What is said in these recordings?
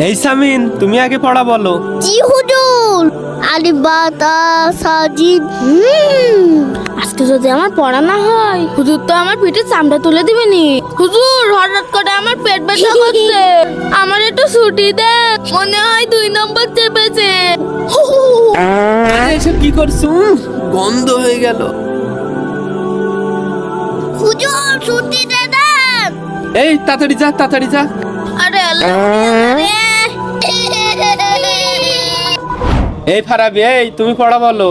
এই সামিন, তুমি আগে পড়া বলো। জি হুজুর। আলিফ বা তা সা জিম। আজকে যদি আমার পড়া না হয় হুজুর তো আমার পিঠে চামড়া তুলে দিবেনি। হুজুর হঠাৎ করে আমার পেট ব্যথা করছে, আমার একটু ছুটি দেন, মনে হয় 2 নম্বর চেপেছে। এসব কি করছো? গন্ধ হয়ে গেল। হুজুর ছুটি দেন। এই তাড়াতাড়ি যা, তাড়াতাড়ি যা। আরে আল্লাহ। এই ফারাবি, এই তুমি পড়া বলো।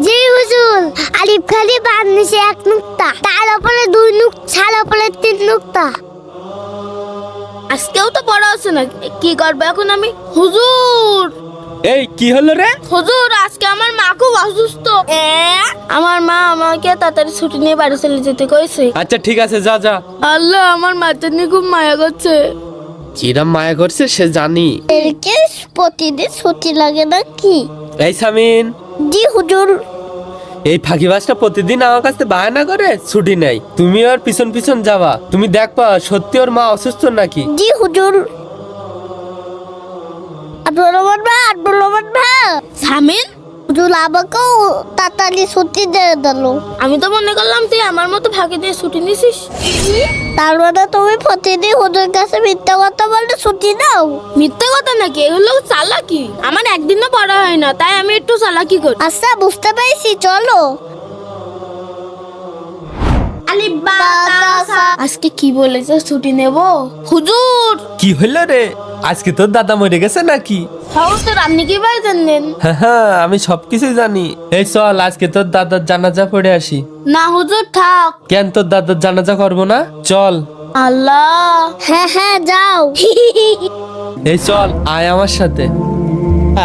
জি হুজুর। আলিফ খালি বাম নিচে 1 নুক্তা, তার উপরে 2 নুক্তা, ছাল উপরে 3 নুক্তা। আজকেও তো পড়া আছে না, কি করব এখন আমি? হুজুর এই কি হলো রে? হুজুর আজকে আমার মা খুব অসুস্থ। আমার মা আমাকে তাড়াতাড়ি ছুটি নিয়ে বাড়ি চলে যেতে কইছে। আচ্ছা ঠিক আছে, যা যা। আল্লাহ, আমার মাকে নিয়ে খুব মায়া করছে। কিরম মায়া করছে সে জানি। এরকে প্রতিদিন ছুটি লাগে না কি? এই সামিন, জি হুজুর। এই ফাঁকিবাজটা প্রতিদিন আমার কাছে বায়না করে ছুটি নেই। তুমি ওর পিছন পিছন যাবা, তুমি দেখবা সত্যি ওর মা অসুস্থ নাকি। জি হুজুর। আব্দুল রহমান ভাই সামিন, হুজুর আমাকেও তাড়াতাড়ি ছুটি দিয়ে দিল। আমি তো মনে করলাম তুই আমার মতো ফাঁকি দিয়ে ছুটি নিছিস। তার মানে তুমি প্রতিদিন হুজুর কাছে মিথ্যা কথা বলে ছুটি দাও? মিথ্যা কথা নাকি, এগুলো চালাকি। আমার একদিনও পড়া হয় না, তাই আমি একটু চালাকি করি। আচ্ছা বুঝতে পেরেছি, চলো। আজকে কি বলেছে ছুটি নেব? হুজুর কি হলো রে? আজকে তোর দাদা মরে গেছে নাকি? হুজুর আপনি কি ভাই জানেন? হ্যাঁ, আমি সবকিছু জানি। এই চল আজকে তোর দাদার জানাজা পড়ে আসি। না হুজুর থাক। কেন তোর দাদার জানাজা করবো না? চল। আল্লাহ, হ্যাঁ হ্যাঁ যাও। এই চল, আয় আমার সাথে।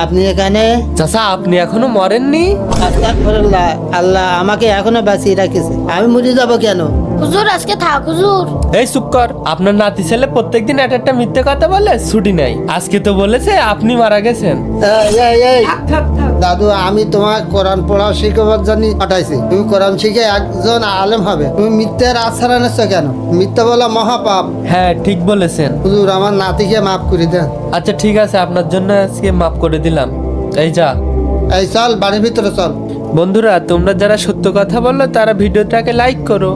আপনি এখানে? চাচা, আপনি এখনো মরেননি? আস্তাগফিরুল্লাহ, আল্লাহ আমাকে এখনো বাঁচিয়ে রাখিছে, আমি মরে যাব কেন? হুজুর আজকে থাক হুজুর। এই চুপ কর। আপনার নাতি ছেলে প্রত্যেকদিন একটা মিথ্যে কথা বলে ছুটি নাই। আজকে তো বলেছে আপনি মারা গেছেন। এই, দাদু, আমি তোমার কোরআন পড়া শিখবার জন্য পাঠাইছি। তুমি কোরআন শিখে একজন আলেম হবে, তুমি মিথ্যার আশ্রয় নিচ্ছ কেন? মিথ্যা বলা মহাপাপ। হ্যাঁ ঠিক বলেছেন। হুজুর আমার নাতিকে মাফ করে দেন। আচ্ছা ঠিক আছে, আপনার জন্য আজকে মাফ করে দিলাম। এই যা। এই চল বাড়ির ভিতরে চল। বন্ধুরা, তোমরা যারা সত্য কথা বললো তারা ভিডিওটাকে লাইক করো।